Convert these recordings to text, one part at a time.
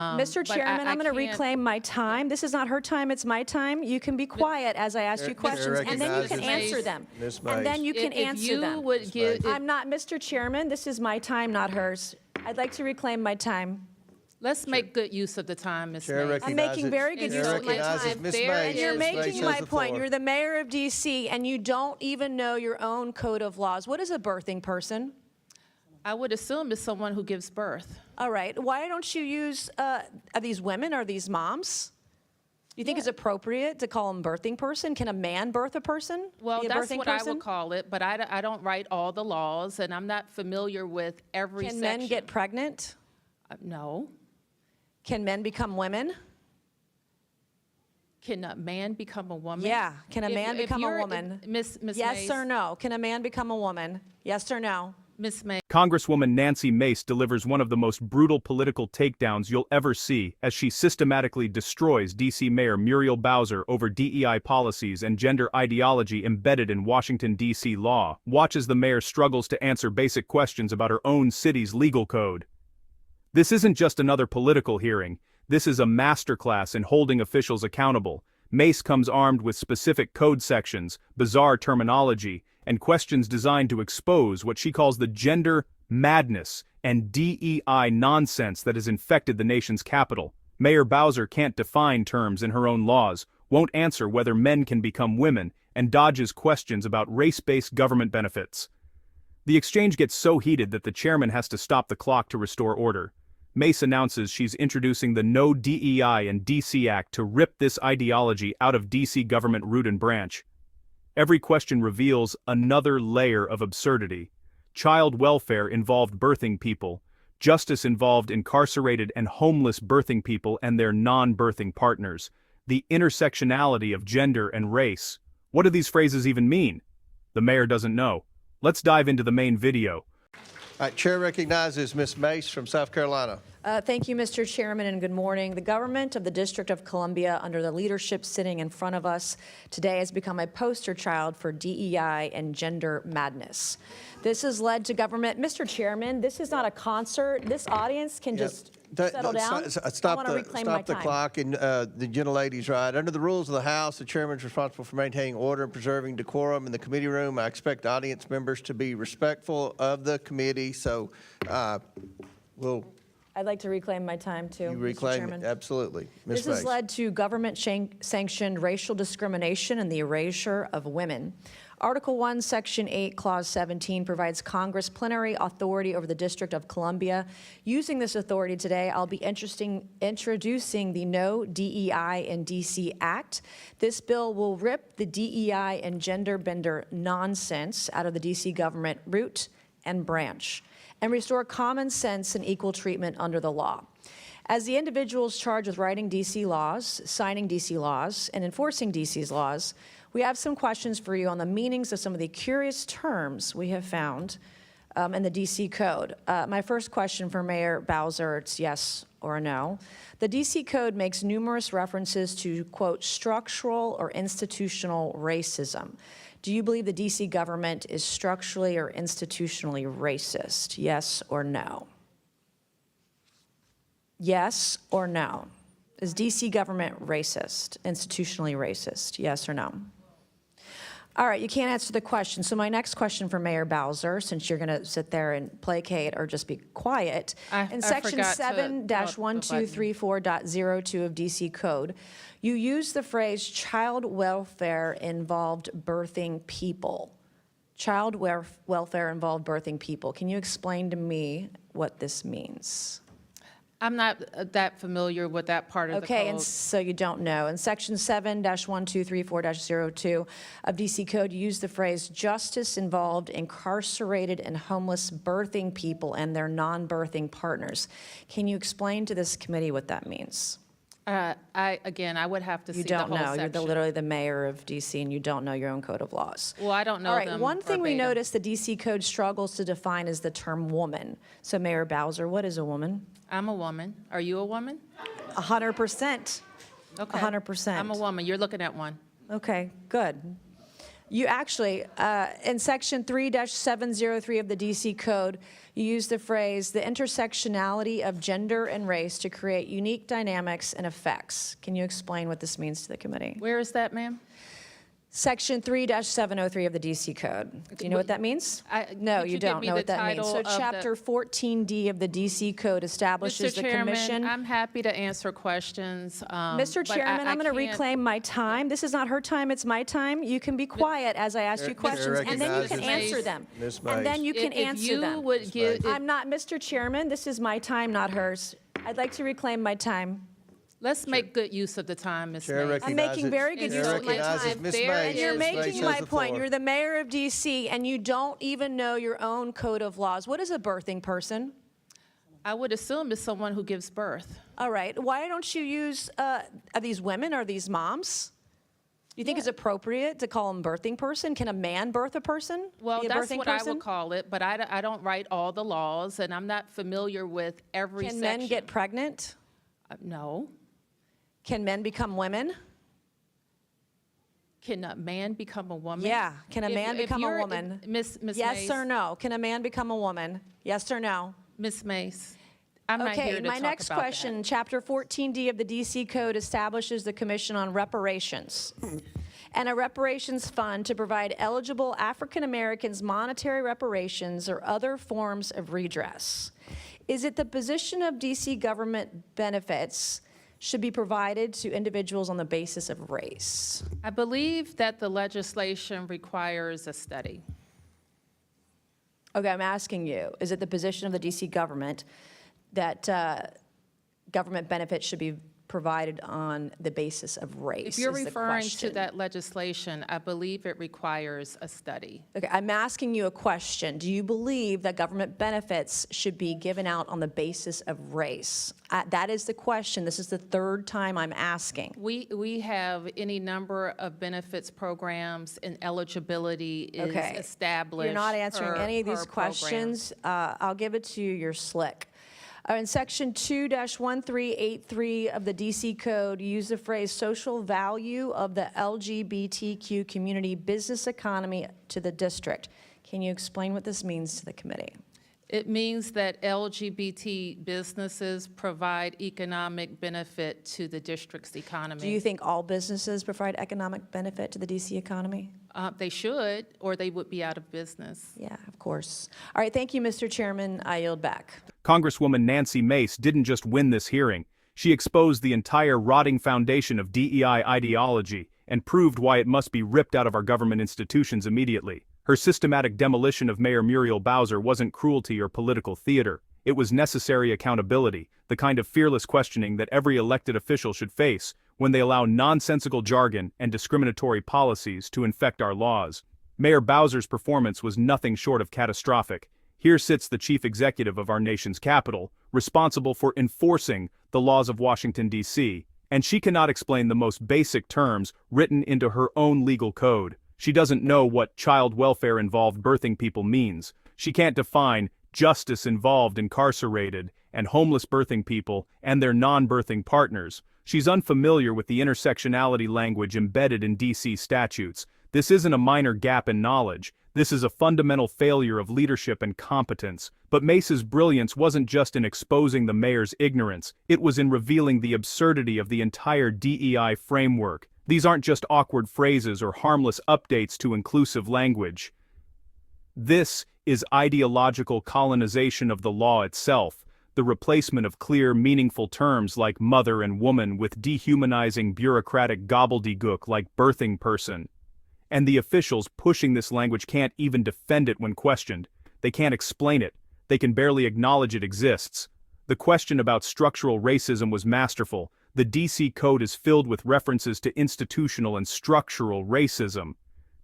Mr. Chairman, I'm going to reclaim my time. This is not her time, it's my time. You can be quiet as I ask you questions, and then you can answer them. And then you can answer them. I'm not, Mr. Chairman, this is my time, not hers. I'd like to reclaim my time. Let's make good use of the time, Ms. Mace. I'm making very good use of my time. And you're making my point. You're the mayor of D.C., and you don't even know your own code of laws. What is a birthing person? I would assume it's someone who gives birth. All right. Why don't you use, are these women, are these moms? Do you think it's appropriate to call them birthing person? Can a man birth a person? Well, that's what I would call it, but I don't write all the laws, and I'm not familiar with every section. Can men get pregnant? No. Can men become women? Can a man become a woman? Yeah. Can a man become a woman? Miss yes Mace, or no? Can a man become a woman? Yes or no? Miss Mace. Congresswoman Nancy Mace delivers one of the most brutal political takedowns you'll ever see as she systematically destroys D.C. Mayor Muriel Bowser over DEI policies and gender ideology embedded in Washington, D.C. law. Watch as the mayor struggles to answer basic questions about her own city's legal code. This isn't just another political hearing. This is a masterclass in holding officials accountable. Mace comes armed with specific code sections, bizarre terminology, and questions designed to expose what she calls the gender madness and DEI nonsense that has infected the nation's capital. Mayor Bowser can't define terms in her own laws, won't answer whether men can become women, and dodges questions about race-based government benefits. The exchange gets so heated that the chairman has to stop the clock to restore order. Mace announces she's introducing the No DEI and DC Act to rip this ideology out of DC government root and branch. Every question reveals another layer of absurdity. Child welfare involved birthing people. Justice involved incarcerated and homeless birthing people and their non-birthing partners. The intersectionality of gender and race. What do these phrases even mean? The mayor doesn't know. Let's dive into the main video. All right, Chair recognizes Ms. Mace from South Carolina. Thank you, Mr. Chairman, and good morning. The government of the District of Columbia, under the leadership sitting in front of us today, has become a poster child for DEI and gender madness. This has led to government. Mr. Chairman, this is not a concert. This audience can just settle down. Stop the clock, and the gentlelady's right. Under the rules of the House, the chairman is responsible for maintaining order and preserving decorum in the committee room. I expect audience members to be respectful of the committee, so I'd like to reclaim my time, too, You reclaim it, absolutely. This has led to government-sanctioned racial discrimination and the erasure of women. Article 1, Section 8, Clause 17 provides Congress plenary authority over the District of Columbia. Using this authority today, I'll be introducing the No DEI and DC Act. This bill will rip the DEI and gender bender nonsense out of the DC government root and branch and restore common sense and equal treatment under the law. As the individuals charged with writing DC laws, signing DC laws, and enforcing DC's laws, we have some questions for you on the meanings of some of the curious terms we have found in the DC Code. My first question for Mayor Bowser, it's yes or no. The DC Code makes numerous references to, quote, structural or institutional racism. Do you believe the DC government is structurally or institutionally racist? Yes or no? Yes or no? Is DC government racist, institutionally racist? Yes or no? All right, you can't answer the question. So my next question for Mayor Bowser, since you're going to sit there and placate or just be quiet, in Section 7-1234.02 of DC Code, you use the phrase child welfare involved birthing people. Child welfare involved birthing people. Can you explain to me what this means? I'm not that familiar with that part of the code. Okay, and so you don't know. In Section 7-1234-02 of DC Code, you use the phrase justice involved incarcerated and homeless birthing people and their non-birthing partners. Can you explain to this committee what that means? Again, I would have to see the whole section. You don't know. You're literally the mayor of DC, and you don't know your own code of laws. Well, I don't know them. All right, one thing we noticed the DC Code struggles to define is the term woman. So Mayor Bowser, what is a woman? I'm a woman. Are you a woman? 100%. Okay. 100%. I'm a woman. You're looking at one. Okay, good. You actually, in section 3-703 of the DC Code, you use the phrase, the intersectionality of gender and race to create unique dynamics and effects. Can you explain what this means to the committee? Where is that, ma'am? Section 3-703 of the DC Code. Do you know what that means? No, could you you give don't me know the what that means. title So of the- Chapter 14D of the DC Code establishes Mr. the Chairman, commission. I'm happy to answer questions. Mr. but Chairman, I'm going to can't- reclaim my time. This is not her time, it's my time. You can be quiet as I ask you questions, and then you can recognizes answer them. Ms. And then Mace. you can If answer you them. would give, I'm not, Mr. Chairman, this is my time, not hers. I'd like to reclaim my time. let's make good use of the time, Ms. Chair Mace. I'm making very good Chair use of my recognizes time. Ms. There Mace. And you're is- Ms. Mace making has my the point. floor. You're the mayor of DC, and you don't even know your own code of laws. What is a birthing person? I would assume it's someone who gives birth. All right, why don't you use, are these women, are these moms? Do you think it's appropriate to call them birthing person? Can a man birth a person? Well, Be a that's birthing what I person? would call it, but I don't write all the laws, and I'm not familiar with every Can section. men get pregnant? No. Can men become women? Can a man become a woman? Yeah, can a man become a you're- woman? Miss Yes Mace, or no? Can a man become a woman? Yes or no? Miss Mace, I'm not here Okay, to my talk next about that. question, Chapter 14D of the DC Code establishes the Commission on Reparations and a reparations fund to provide eligible African Americans monetary reparations or other forms of redress. Is it the position of DC government benefits should be provided to individuals on the basis of race? I believe that the legislation requires a study. Okay, I'm asking you, is it the position of the DC government that government benefits should be provided on the basis of race? If you're is the referring to question. that legislation, I believe it requires a study. Okay, I'm asking you a question. Do you believe that government benefits should be given out on the basis of race? That is the question. This is the third time I'm asking. We have any number of benefits programs, and eligibility is Okay. established. You're not answering per- any of these per program. questions. I'll give it to you. You're slick. In Section 2-1383 of the DC Code, you use the phrase social value of the LGBTQ community business economy to the district. Can you explain what this means to the committee? It means that LGBT businesses provide economic benefit to the district's economy. Do you think all businesses provide economic benefit to the DC economy? They should, or they would be out of business. Yeah, of course. All right, thank you, Mr. Chairman. I yield back. Congresswoman Nancy Mace didn't just win this hearing. She exposed the entire rotting foundation of DEI ideology and proved why it must be ripped out of our government institutions immediately. Her systematic demolition of Mayor Muriel Bowser wasn't cruelty or political theater. It was necessary accountability, the kind of fearless questioning that every elected official should face when they allow nonsensical jargon and discriminatory policies to infect our laws. Mayor Bowser's performance was nothing short of catastrophic. Here sits the chief executive of our nation's capital, responsible for enforcing the laws of Washington, D.C., and she cannot explain the most basic terms written into her own legal code. She doesn't know what child welfare involved birthing people means. She can't define justice involved incarcerated and homeless birthing people and their non-birthing partners. She's unfamiliar with the intersectionality language embedded in D.C. statutes. This isn't a minor gap in knowledge. This is a fundamental failure of leadership and competence. But Mace's brilliance wasn't just in exposing the mayor's ignorance, it was in revealing the absurdity of the entire DEI framework. These aren't just awkward phrases or harmless updates to inclusive language. This is ideological colonization of the law itself, the replacement of clear, meaningful terms like mother and woman with dehumanizing bureaucratic gobbledygook like birthing person. And the officials pushing this language can't even defend it when questioned. They can't explain it. They can barely acknowledge it exists. The question about structural racism was masterful. The DC Code is filled with references to institutional and structural racism.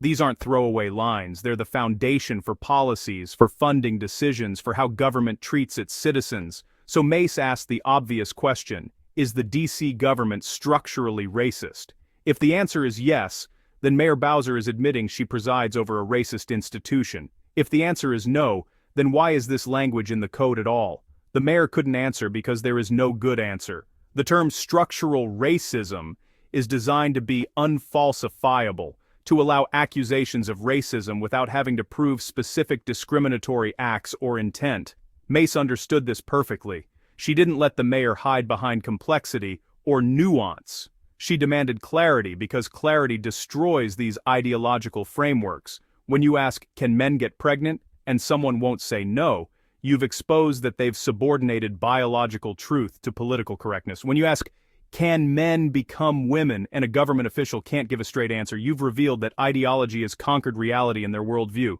These aren't throwaway lines. They're the foundation for policies, for funding decisions, for how government treats its citizens. So Mace asked the obvious question, is the DC government structurally racist? If the answer is yes, then Mayor Bowser is admitting she presides over a racist institution. If the answer is no, then why is this language in the code at all? The mayor couldn't answer because there is no good answer. The term structural racism is designed to be unfalsifiable, to allow accusations of racism without having to prove specific discriminatory acts or intent. Mace understood this perfectly. She didn't let the mayor hide behind complexity or nuance. She demanded clarity because clarity destroys these ideological frameworks. When you ask, "Can men get pregnant?" and someone won't say no, you've exposed that they've subordinated biological truth to political correctness. When you ask, "Can men become women?" and a government official can't give a straight answer, you've revealed that ideology has conquered reality in their worldview.